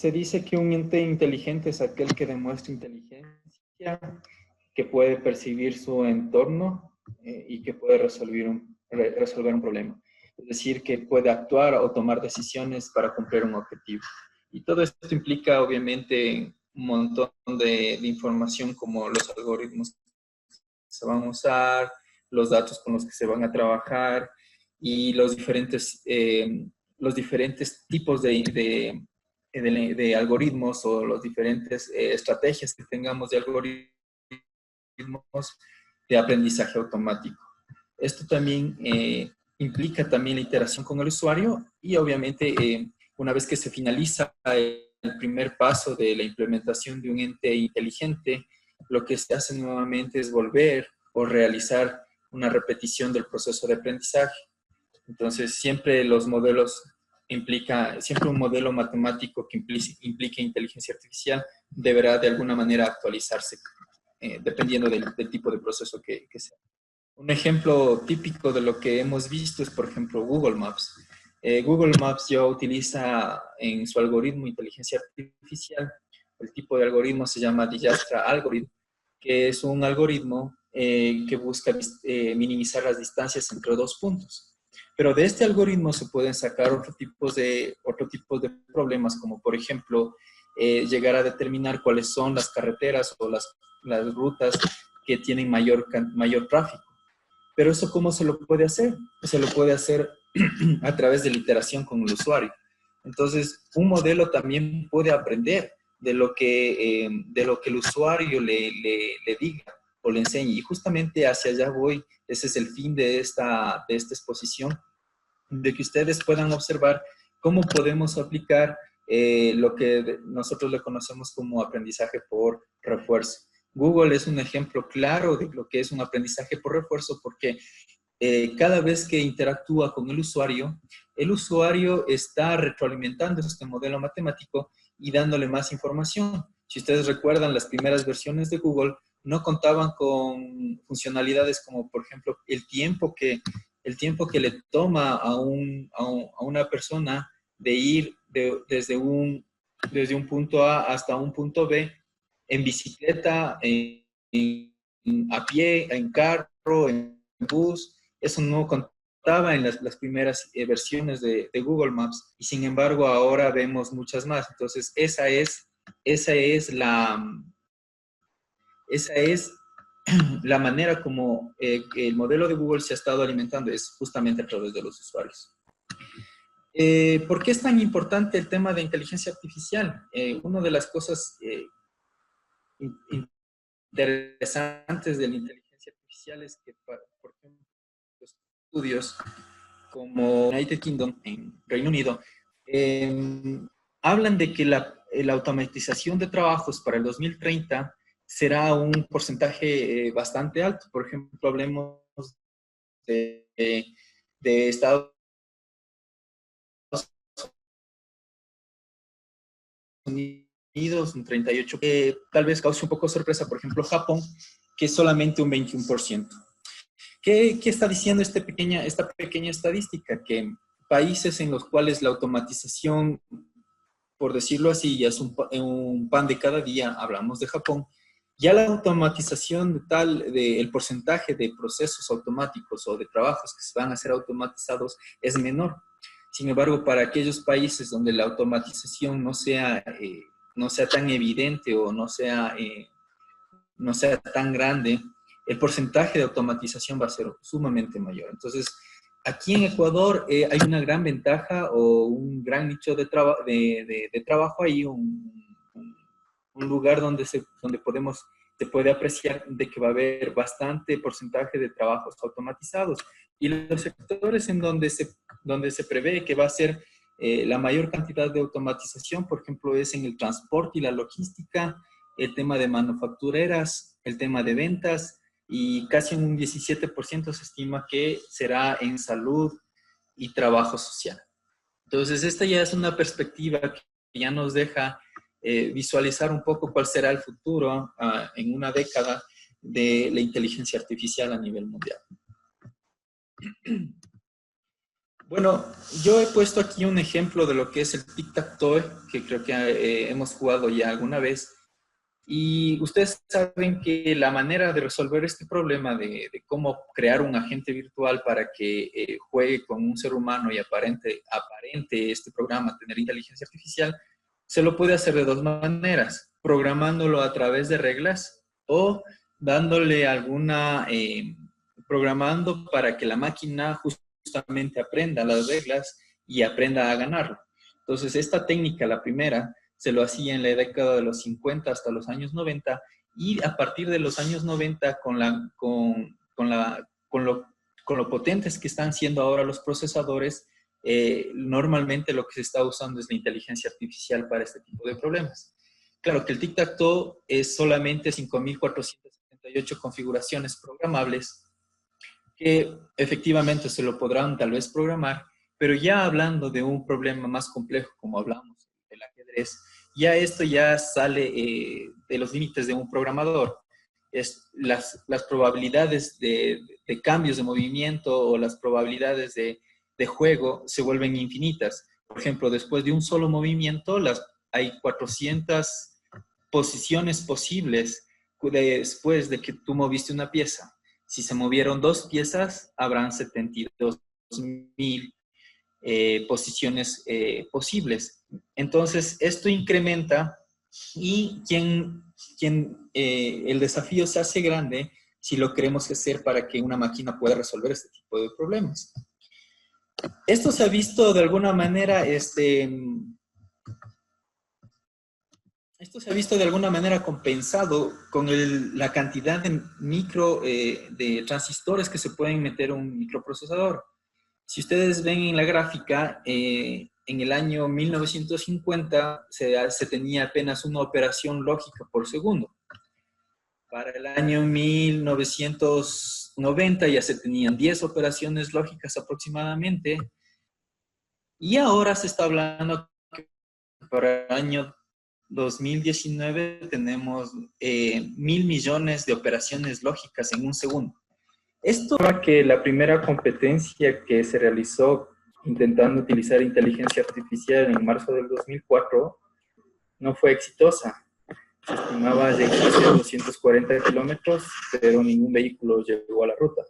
se dice que un ente inteligente es aquel que demuestra inteligencia, que puede percibir su entorno y que puede resolver un problema. Es decir, que puede actuar o tomar decisiones para cumplir un objetivo. Y todo esto implica, obviamente, un montón de información como los algoritmos que se van a usar, los datos con los que se van a trabajar y los diferentes tipos de algoritmos o las diferentes estrategias que tengamos de algoritmos de aprendizaje automático. Esto también implica también la interacción con el usuario y obviamente una vez que se finaliza el primer paso de la implementación de un ente inteligente, lo que se hace nuevamente es volver o realizar una repetición del proceso de aprendizaje. Entonces, siempre los modelos siempre un modelo matemático que implique inteligencia artificial deberá de alguna manera actualizarse dependiendo del tipo de proceso que sea. Un ejemplo típico de lo que hemos visto es, por ejemplo, Google Maps. Google Maps ya utiliza en su algoritmo inteligencia artificial, el tipo de algoritmo se llama Dijkstra Algorithm, que es un algoritmo que busca minimizar las distancias entre dos puntos. Pero de este algoritmo se pueden sacar otro tipo de problemas, como por ejemplo, llegar a determinar cuáles son las carreteras o las rutas que tienen mayor tráfico. Pero eso, ¿cómo se lo puede hacer? Se lo puede hacer a través de la iteración con el usuario. Entonces, un modelo también puede aprender de lo que el usuario le diga o le enseñe. Y justamente hacia allá voy. Ese es el fin de esta exposición, de que ustedes puedan observar cómo podemos aplicar lo que nosotros le conocemos como aprendizaje por refuerzo. Google es un ejemplo claro de lo que es un aprendizaje por refuerzo porque cada vez que interactúa con el usuario está retroalimentando este modelo matemático y dándole más información. Si ustedes recuerdan, las primeras versiones de Google no contaban con funcionalidades como, por ejemplo, el tiempo que le toma a una persona de ir desde un punto A hasta un punto B en bicicleta, a pie, en carro, en bus. Eso no contaba en las primeras versiones de Google Maps y sin embargo ahora vemos muchas más. Entonces esa es la manera como el modelo de Google se ha estado alimentando, es justamente a través de los usuarios. ¿Por qué es tan importante el tema de inteligencia artificial? Una de las cosas interesantes de la inteligencia artificial es que, por ejemplo, los estudios como United Kingdom, en Reino Unido, hablan de que la automatización de trabajos para el 2030 será un porcentaje bastante alto. Por ejemplo, hablemos de Estados Unidos, un 38%, tal vez cause un poco sorpresa, por ejemplo, Japón, que es solamente un 21%. ¿Qué está diciendo esta pequeña estadística? Que países en los cuales la automatización, por decirlo así, ya es un pan de cada día, hablamos de Japón, ya la automatización del porcentaje de procesos automáticos o de trabajos que se van a ser automatizados es menor. Sin embargo, para aquellos países donde la automatización no sea tan evidente o no sea tan grande, el porcentaje de automatización va a ser sumamente mayor. Entonces, aquí en Ecuador hay una gran ventaja o un gran nicho de trabajo ahí, un lugar donde se puede apreciar de que va a haber bastante porcentaje de trabajos automatizados. Y los sectores en donde se prevé que va a ser la mayor cantidad de automatización, por ejemplo, es en el transporte y la logística, el tema de manufactureras, el tema de ventas, y casi en un 17% se estima que será en salud y trabajo social. Entonces, esta ya es una perspectiva que ya nos deja visualizar un poco cuál será el futuro en una década de la inteligencia artificial a nivel mundial. Bueno, yo he puesto aquí un ejemplo de lo que es el tic-tac-toe, que creo que hemos jugado ya alguna vez. Y ustedes saben que la manera de resolver este problema de cómo crear un agente virtual para que juegue con un ser humano y aparente este programa tener inteligencia artificial, se lo puede hacer de dos maneras: programándolo a través de reglas o dándole programando para que la máquina justamente aprenda las reglas y aprenda a ganarlo. Entonces, esta técnica, la primera, se lo hacía en la década de los 50 hasta los años 90, y a partir de los años 90, con lo potentes que están siendo ahora los procesadores, normalmente lo que se está usando es la inteligencia artificial para este tipo de problemas. Claro que el tic-tac-toe es solamente 5.478 configuraciones programables que efectivamente se lo podrán tal vez programar, pero ya hablando de un problema más complejo, como hablamos del ajedrez, ya esto ya sale de los límites de un programador. Las probabilidades de cambios de movimiento o las probabilidades de juego se vuelven infinitas. Por ejemplo, después de un solo movimiento, hay 400 posiciones posibles después de que tú moviste una pieza. Si se movieron dos piezas, habrán 72.000 posiciones posibles. Entonces, esto incrementa y el desafío se hace grande si lo queremos hacer para que una máquina pueda resolver este tipo de problemas. Esto se ha visto de alguna manera, esto se ha visto de alguna manera compensado con la cantidad de transistores que se pueden meter en un microprocesador. Si ustedes ven en la gráfica, en el año 1950 se tenía apenas una operación lógica por segundo. Para el año 1990 ya se tenían 10 operaciones lógicas aproximadamente. Y ahora se está hablando que para el año 2019 tenemos 1.000 millones de operaciones lógicas en un segundo. Esto es que la primera competencia que se realizó intentando utilizar inteligencia artificial en marzo del 2004 no fue exitosa. Se estimaba llegarse a 240 kilómetros, pero ningún vehículo llegó a la ruta.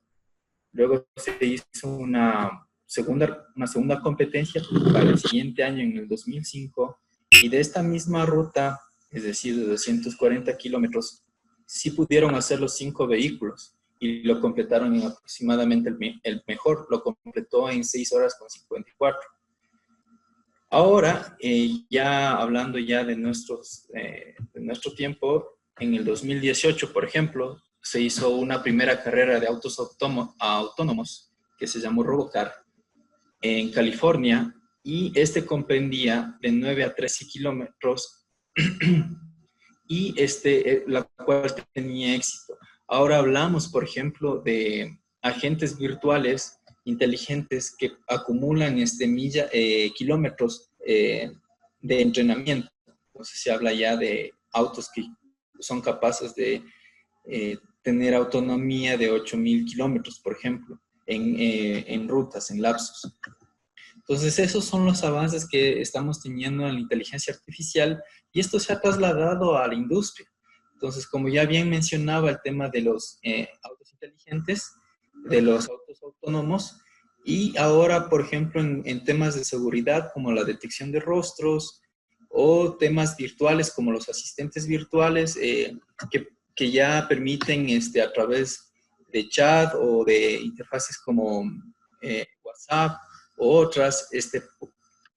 Luego se hizo una segunda competencia para el siguiente año, en el 2005, y de esta misma ruta, es decir, de 240 kilómetros, sí pudieron hacer los 5 vehículos y lo completaron en aproximadamente el mejor, lo completó en 6 horas con 54. Ahora, ya hablando ya de nuestro tiempo, en el 2018, por ejemplo, se hizo una primera carrera de autos autónomos que se llamó Robocar en California, y este comprendía de 9 a 13 kilómetros y la cual tenía éxito. Ahora hablamos, por ejemplo, de agentes virtuales inteligentes que acumulan kilómetros de entrenamiento. Entonces se habla ya de autos que son capaces de tener autonomía de 8.000 kilómetros, por ejemplo, en rutas, en lapsos. Entonces, esos son los avances que estamos teniendo en la inteligencia artificial, y esto se ha trasladado a la industria. Entonces, como ya bien mencionaba, el tema de los autos inteligentes, de los autos autónomos, y ahora, por ejemplo, en temas de seguridad como la detección de rostros, o temas virtuales como los asistentes virtuales, que ya permiten a través de chat o de interfaces como WhatsApp o otras,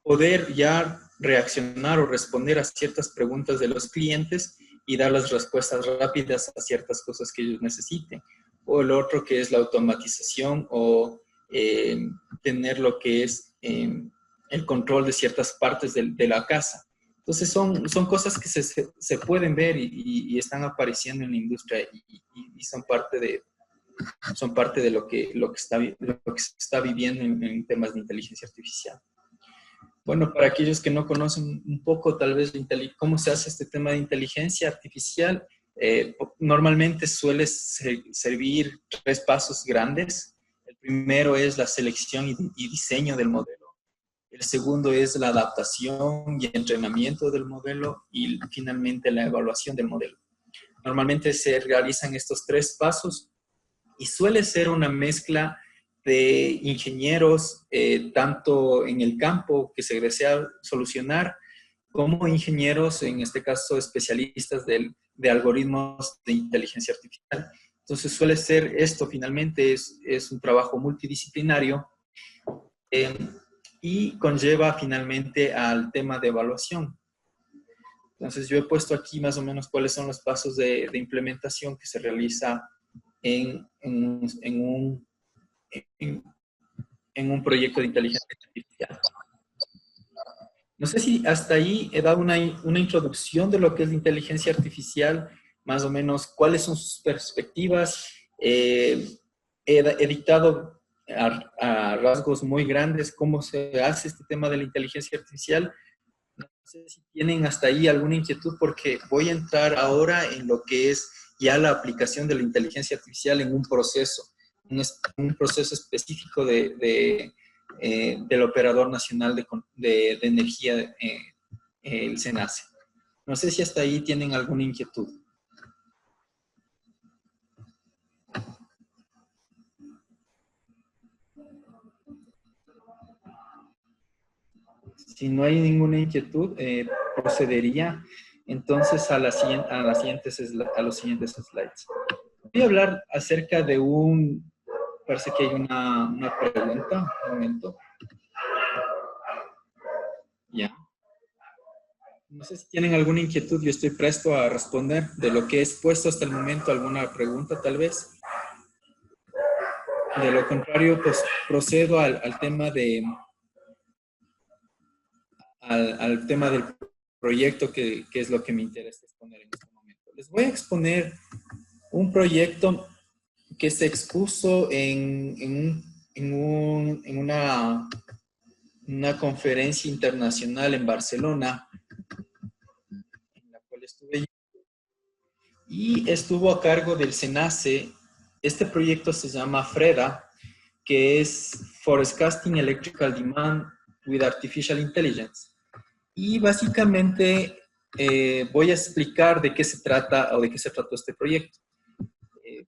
poder ya reaccionar o responder a ciertas preguntas de los clientes y dar las respuestas rápidas a ciertas cosas que ellos necesiten. O el otro, que es la automatización o tener lo que es el control de ciertas partes de la casa. Entonces son cosas que se pueden ver y están apareciendo en la industria y son parte de lo que se está viviendo en temas de inteligencia artificial. Bueno, para aquellos que no conocen un poco tal vez cómo se hace este tema de inteligencia artificial, normalmente suele servir 3 pasos grandes. El primero es la selección y diseño del modelo. El segundo es la adaptación y entrenamiento del modelo y finalmente la evaluación del modelo. Normalmente se realizan estos tres pasos y suele ser una mezcla de ingenieros, tanto en el campo que se desea solucionar, como ingenieros, en este caso especialistas de algoritmos de inteligencia artificial. Entonces suele ser esto, finalmente es un trabajo multidisciplinario y conlleva finalmente al tema de evaluación. Entonces yo he puesto aquí más o menos cuáles son los pasos de implementación que se realiza en un proyecto de inteligencia artificial. No sé si hasta ahí he dado una introducción de lo que es la inteligencia artificial, más o menos cuáles son sus perspectivas. He dictado a rasgos muy grandes cómo se hace este tema de la inteligencia artificial. No sé si tienen hasta ahí alguna inquietud porque voy a entrar ahora en lo que es ya la aplicación de la inteligencia artificial en un proceso específico del Operador Nacional de Energía, el SENACE. No sé si hasta ahí tienen alguna inquietud. Si no hay ninguna inquietud, procedería entonces a los siguientes slides. Voy a hablar acerca de parece que hay una pregunta, un momento. Ya. No sé si tienen alguna inquietud, yo estoy presto a responder de lo que he expuesto hasta el momento, alguna pregunta tal vez. De lo contrario, pues procedo al tema al tema del proyecto que es lo que me interesa exponer en este momento. Les voy a exponer un proyecto que se expuso en una conferencia internacional en Barcelona, en la cual estuve yo, y estuvo a cargo del SENACE. Este proyecto se llama FREDA, que es Forecasting Electrical Demand with Artificial Intelligence. Y básicamente voy a explicar de qué se trata o de qué se trató este proyecto.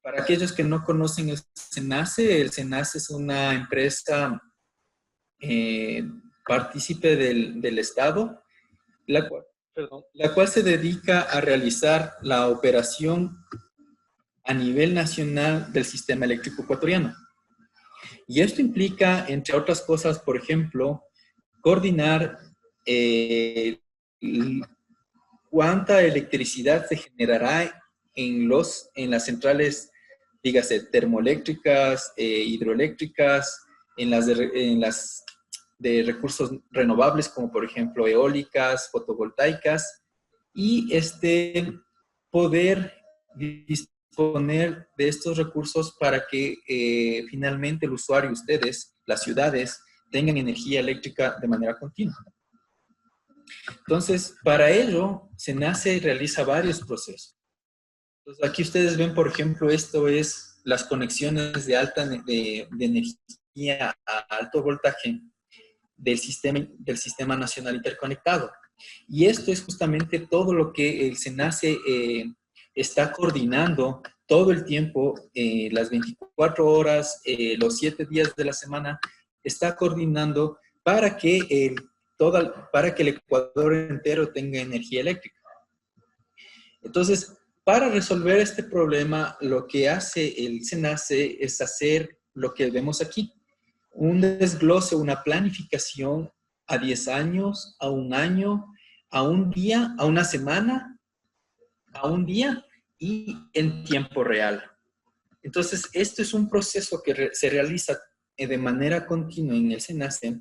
Para aquellos que no conocen el SENACE es una empresa partícipe del Estado, la cual se dedica a realizar la operación a nivel nacional del sistema eléctrico ecuatoriano. Y esto implica, entre otras cosas, por ejemplo, coordinar cuánta electricidad se generará en las centrales, dígase, termoeléctricas, hidroeléctricas, en las de recursos renovables, como por ejemplo eólicas, fotovoltaicas, y poder disponer de estos recursos para que finalmente el usuario, ustedes, las ciudades, tengan energía eléctrica de manera continua. Entonces, para ello, SENACE y realiza varios procesos. Entonces, aquí ustedes ven, por ejemplo, esto es las conexiones de energía a alto voltaje del Sistema Nacional Interconectado. Y esto es justamente todo lo que el SENACE está coordinando todo el tiempo, las 24 horas, los 7 días de la semana, está coordinando para que el Ecuador entero tenga energía eléctrica. Entonces, para resolver este problema, lo que hace el SENACE es hacer lo que vemos aquí, un desglose, una planificación a 10 años, a un año, a un día, a una semana, a un día y en tiempo real. Entonces, esto es un proceso que se realiza de manera continua en el SENACE.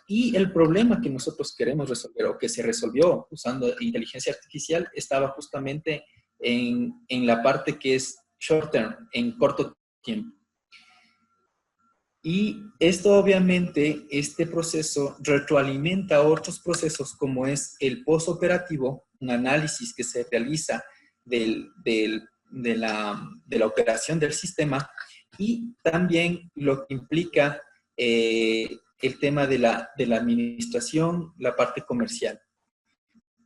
Y el problema que nosotros queremos resolver o que se resolvió usando inteligencia artificial estaba justamente en la parte que es short term, en corto tiempo. Y esto obviamente, este proceso retroalimenta otros procesos como es el postoperativo, un análisis que se realiza de la operación del sistema y también lo que implica el tema de la administración, la parte comercial.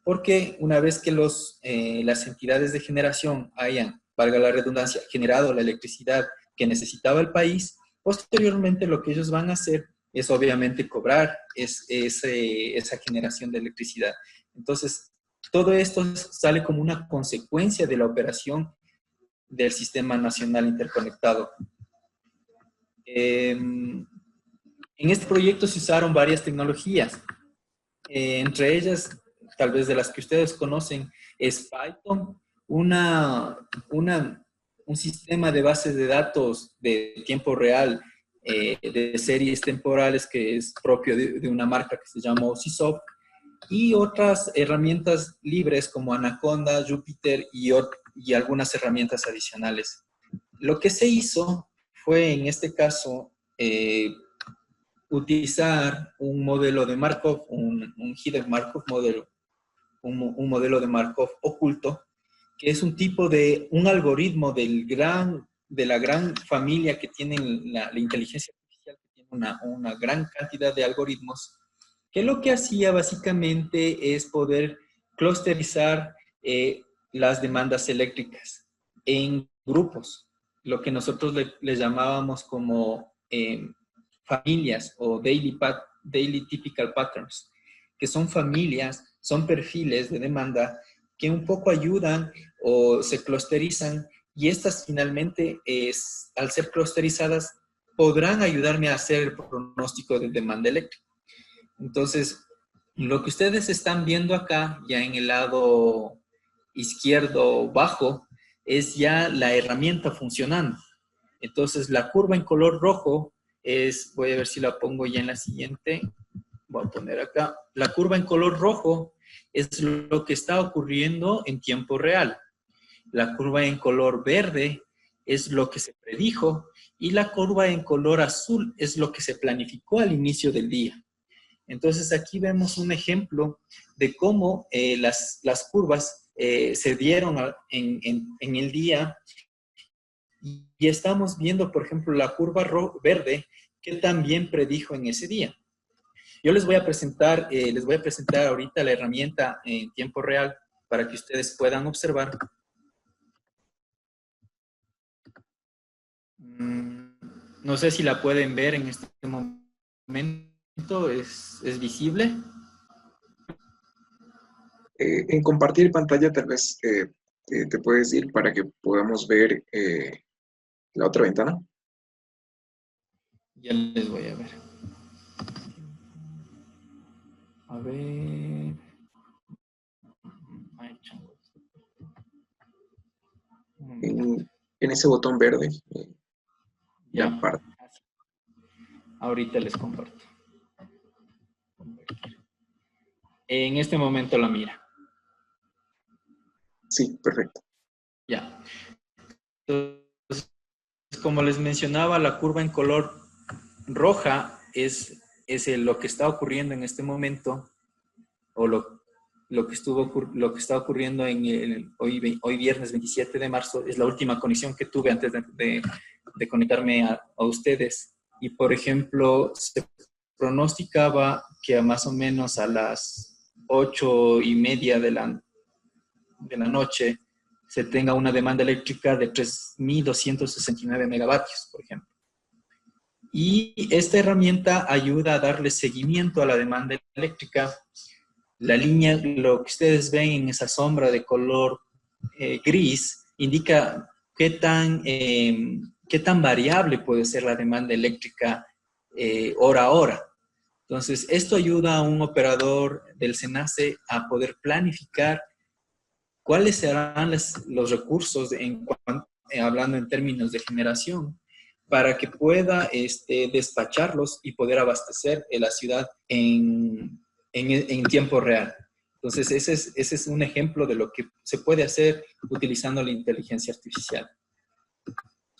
Porque una vez que las entidades de generación hayan, valga la redundancia, generado la electricidad que necesitaba el país, posteriormente lo que ellos van a hacer es obviamente cobrar esa generación de electricidad. Entonces, todo esto sale como una consecuencia de la operación del Sistema Nacional Interconectado. En este proyecto se usaron varias tecnologías, entre ellas, tal vez de las que ustedes conocen, es Python, un sistema de bases de datos de tiempo real, de series temporales que es propio de una marca que se llama OSIsoft, y otras herramientas libres como Anaconda, Jupyter y algunas herramientas adicionales. Lo que se hizo fue, en este caso, utilizar un modelo de Markov, un hidden Markov modelo, un modelo de Markov oculto, que es un tipo de, un algoritmo de la gran familia que tienen la inteligencia artificial, que tiene una gran cantidad de algoritmos, que lo que hacía básicamente es poder clusterizar las demandas eléctricas en grupos, lo que nosotros le llamábamos como familias o daily typical patterns, que son familias, son perfiles de demanda que un poco ayudan o se clusterizan, y estas finalmente, al ser clusterizadas, podrán ayudarme a hacer el pronóstico de demanda eléctrica. Entonces, lo que ustedes están viendo acá, ya en el lado izquierdo bajo, es ya la herramienta funcionando. Entonces, la curva en color rojo es, voy a ver si la pongo ya en la siguiente, voy a poner acá, la curva en color rojo es lo que está ocurriendo en tiempo real. La curva en color verde es lo que se predijo, y la curva en color azul es lo que se planificó al inicio del día. Entonces aquí vemos un ejemplo de cómo las curvas se dieron en el día, y estamos viendo, por ejemplo, la curva verde que también predijo en ese día. Yo les voy a presentar ahorita la herramienta en tiempo real para que ustedes puedan observar. No sé si la pueden ver en este momento. ¿Es visible? En compartir pantalla tal vez te puedes ir para que podamos ver la otra ventana. Ya les voy a ver. A ver. Ay, changos. En ese botón verde, Ya. la parte. Ahorita les comparto. En este momento la mira. Sí, perfecto. Ya. Entonces, como les mencionaba, la curva en color roja es lo que está ocurriendo en este momento, o lo que está ocurriendo hoy viernes 27 de marzo. Es la última conexión que tuve antes de conectarme a ustedes. Y, por ejemplo, se pronosticaba que más o menos a las 8:30 de la noche se tenga una demanda eléctrica de 3.269 megavatios, por ejemplo. Y esta herramienta ayuda a darle seguimiento a la demanda eléctrica. La línea, lo que ustedes ven en esa sombra de color gris, indica qué tan variable puede ser la demanda eléctrica hora a hora. Entonces, esto ayuda a un operador del SENACE a poder planificar cuáles serán los recursos, hablando en términos de generación, para que pueda despacharlos y poder abastecer la ciudad en tiempo real. Entonces, ese es un ejemplo de lo que se puede hacer utilizando la inteligencia artificial.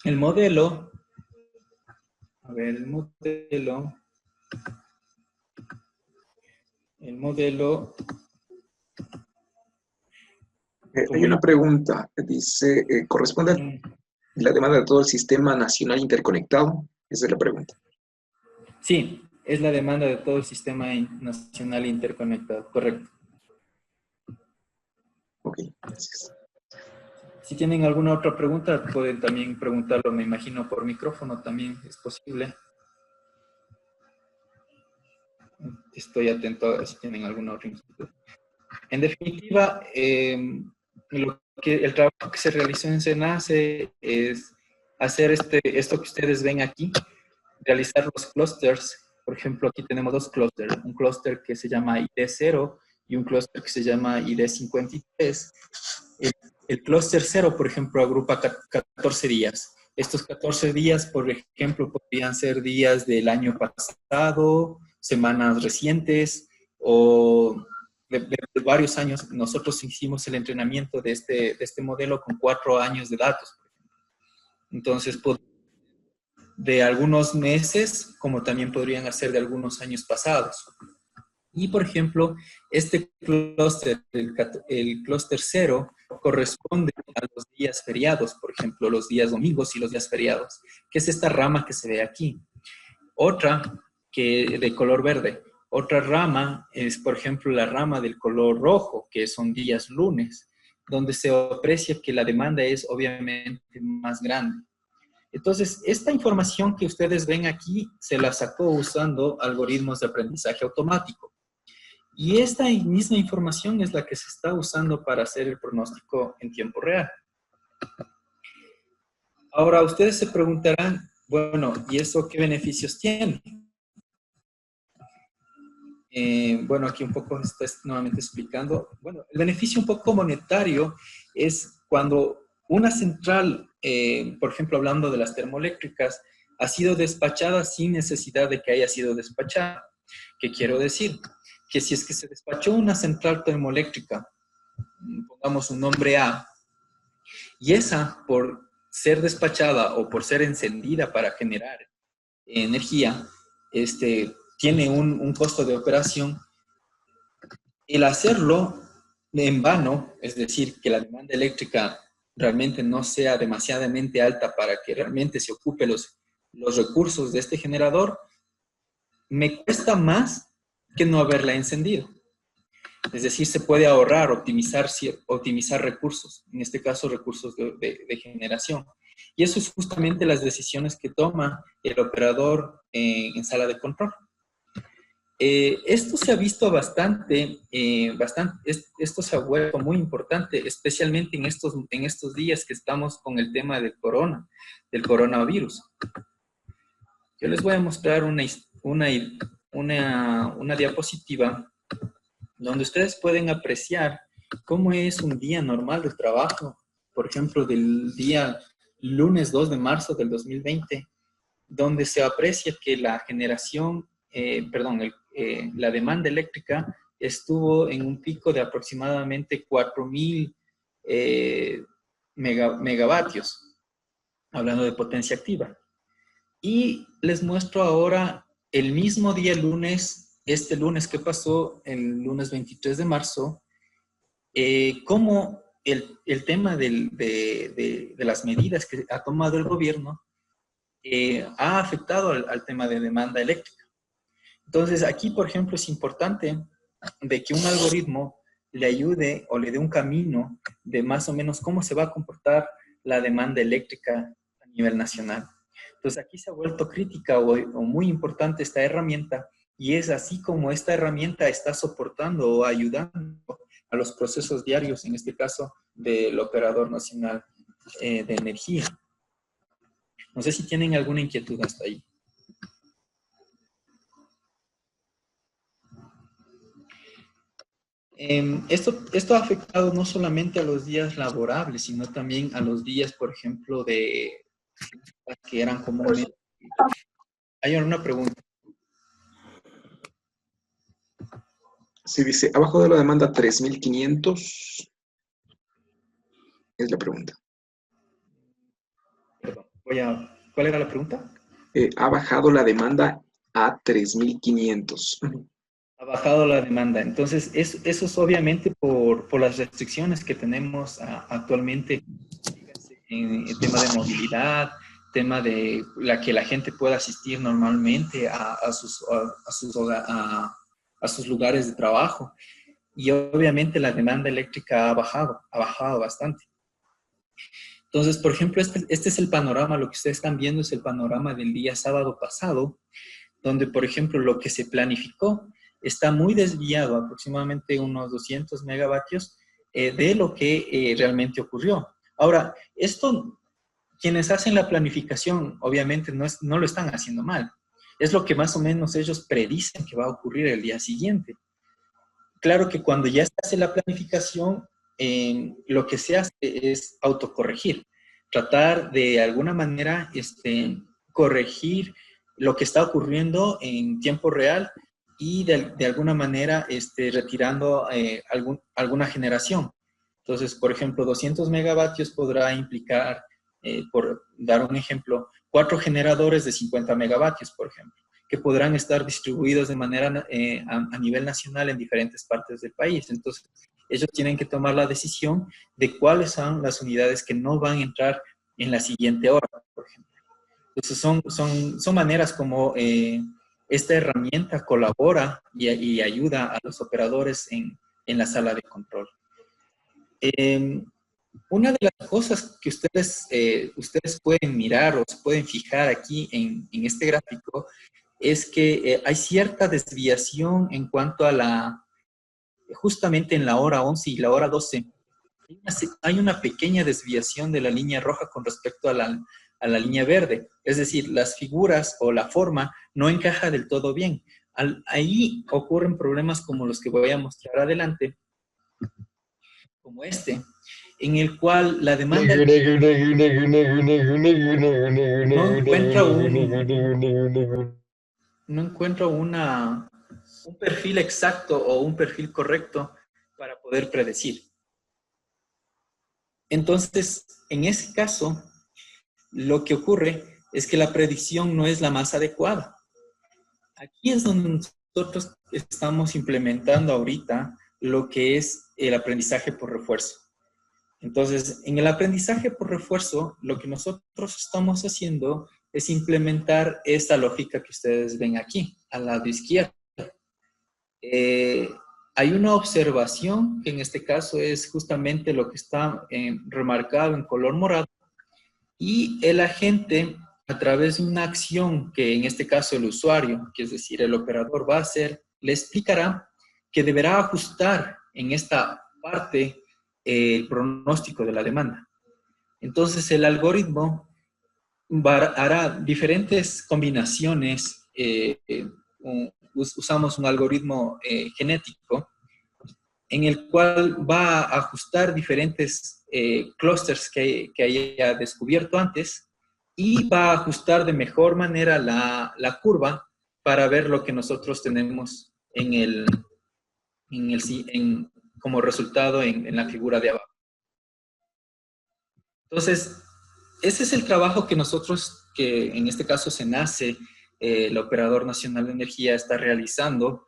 El modelo, Hay una pregunta, dice, corresponde la demanda de todo el sistema nacional interconectado? Esa es la pregunta. Sí, es la demanda de todo el sistema nacional interconectado, correcto. Ok, gracias. Si tienen alguna otra pregunta, pueden también preguntarlo, me imagino, por micrófono también es posible. Estoy atento a si tienen alguna otra inquietud. En definitiva, el trabajo que se realizó en SENACE es hacer esto que ustedes ven aquí, realizar los clusters. Por ejemplo, aquí tenemos dos clusters, un clúster que se llama ID0 y un clúster que se llama ID53. El clúster 0, por ejemplo, agrupa 14 días. Estos 14 días, por ejemplo, podrían ser días del año pasado, semanas recientes o de varios años. Nosotros hicimos el entrenamiento de este modelo con 4 años de datos. Entonces, de algunos meses, como también podrían hacer de algunos años pasados. Y, por ejemplo, este clúster, el clúster 0, corresponde a los días feriados, por ejemplo, los días domingos y los días feriados, que es esta rama que se ve aquí. Otra, que de color verde. Otra rama es, por ejemplo, la rama del color rojo, que son días lunes, donde se aprecia que la demanda es obviamente más grande. Entonces, esta información que ustedes ven aquí se la sacó usando algoritmos de aprendizaje automático. Y esta misma información es la que se está usando para hacer el pronóstico en tiempo real. Ahora, ustedes se preguntarán, bueno, ¿y eso qué beneficios tiene? Bueno, aquí un poco está nuevamente explicando. Bueno, el beneficio un poco monetario es cuando una central, por ejemplo, hablando de las termoeléctricas, ha sido despachada sin necesidad de que haya sido despachada. ¿Qué quiero decir? Que si es que se despachó una central termoeléctrica, pongamos un nombre A, y esa por ser despachada o por ser encendida para generar energía, tiene un costo de operación, el hacerlo en vano, es decir, que la demanda eléctrica realmente no sea demasiadamente alta para que realmente se ocupe los recursos de este generador, me cuesta más que no haberla encendido. Es decir, se puede ahorrar, optimizar recursos, en este caso recursos de generación. Y eso es justamente las decisiones que toma el operador en sala de control. Esto se ha visto bastante, esto se ha vuelto muy importante, especialmente en estos días que estamos con el tema del coronavirus. Yo les voy a mostrar una diapositiva donde ustedes pueden apreciar cómo es un día normal de trabajo, por ejemplo, del día lunes 2 de marzo del 2020, donde se aprecia que la generación, la demanda eléctrica estuvo en un pico de aproximadamente 4.000 megavatios, hablando de potencia activa. Y les muestro ahora el mismo día lunes, este lunes que pasó, el lunes 23 de marzo, cómo el tema de las medidas que ha tomado el gobierno ha afectado al tema de demanda eléctrica. Entonces, aquí, por ejemplo, es importante de que un algoritmo le ayude o le dé un camino de más o menos cómo se va a comportar la demanda eléctrica a nivel nacional. Entonces, aquí se ha vuelto crítica o muy importante esta herramienta, y es así como esta herramienta está soportando o ayudando a los procesos diarios, en este caso, del Operador Nacional de Energía. No sé si tienen alguna inquietud hasta ahí. Esto ha afectado no solamente a los días laborables, sino también a los días, por ejemplo, que eran comúnmente. Hay una pregunta. Sí, dice, ¿abajo de la demanda 3.500? Es la pregunta. Perdón, ¿cuál era la pregunta? Ha bajado la demanda a 3.500. Ha bajado la demanda. Entonces, eso es obviamente por las restricciones que tenemos actualmente en tema de movilidad, tema de que la gente pueda asistir normalmente a sus lugares de trabajo. Y obviamente la demanda eléctrica ha bajado bastante. Entonces, por ejemplo, este es el panorama, lo que ustedes están viendo es el panorama del día sábado pasado, donde, por ejemplo, lo que se planificó está muy desviado, aproximadamente unos 200 megavatios, de lo que realmente ocurrió. Ahora, esto, quienes hacen la planificación, obviamente no lo están haciendo mal. Es lo que más o menos ellos predicen que va a ocurrir el día siguiente. Claro que cuando ya se hace la planificación, lo que se hace es autocorregir, tratar de alguna manera corregir lo que está ocurriendo en tiempo real y de alguna manera retirando alguna generación. Entonces, por ejemplo, 200 megavatios podrá implicar, por dar un ejemplo, 4 generadores de 50 megavatios, por ejemplo, que podrán estar distribuidos de manera a nivel nacional en diferentes partes del país. Entonces, ellos tienen que tomar la decisión de cuáles son las unidades que no van a entrar en la siguiente hora, por ejemplo. Entonces, son maneras como esta herramienta colabora y ayuda a los operadores en la sala de control. Una de las cosas que ustedes pueden mirar o se pueden fijar aquí en este gráfico es que hay cierta desviación en cuanto a justamente en la hora 11 y la hora 12, hay una pequeña desviación de la línea roja con respecto a la línea verde. Es decir, las figuras o la forma no encaja del todo bien. Ahí ocurren problemas como los que voy a mostrar adelante, como en el cual la demanda no encuentra un perfil exacto o un perfil correcto para poder predecir. Entonces, en ese caso, lo que ocurre es que la predicción no es la más adecuada. Aquí es donde nosotros estamos implementando ahorita lo que es el aprendizaje por refuerzo. Entonces, en el aprendizaje por refuerzo, lo que nosotros estamos haciendo es implementar esta lógica que ustedes ven aquí, al lado izquierdo. Hay una observación, que en este caso es justamente lo que está remarcado en color morado, y el agente, a través de una acción que en este caso el usuario, que es decir, el operador va a hacer, le explicará que deberá ajustar en esta parte el pronóstico de la demanda. Entonces el algoritmo hará diferentes combinaciones. Usamos un algoritmo genético en el cual va a ajustar diferentes clústeres que haya descubierto antes y va a ajustar de mejor manera la curva para ver lo que nosotros tenemos como resultado en la figura de abajo. Entonces, ese es el trabajo que nosotros, que en este caso SENACE, el Operador Nacional de Energía, está realizando,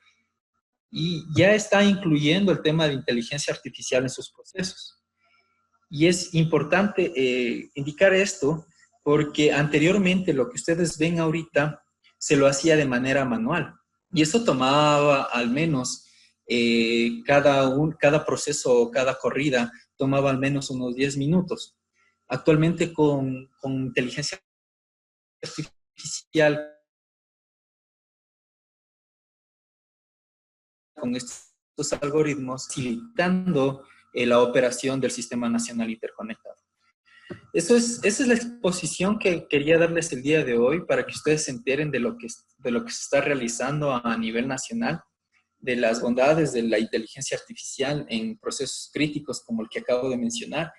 y ya está incluyendo el tema de inteligencia artificial en sus procesos. Y es importante indicar esto porque anteriormente lo que ustedes ven ahorita se lo hacía de manera manual. Y eso tomaba al menos cada proceso o cada corrida tomaba al menos unos 10 minutos. Actualmente con inteligencia artificial, con estos algoritmos, facilitando la operación del Sistema Nacional Interconectado. Esa es la exposición que quería darles el día de hoy para que ustedes se enteren de lo que se está realizando a nivel nacional, de las bondades de la inteligencia artificial en procesos críticos como el que acabo de mencionar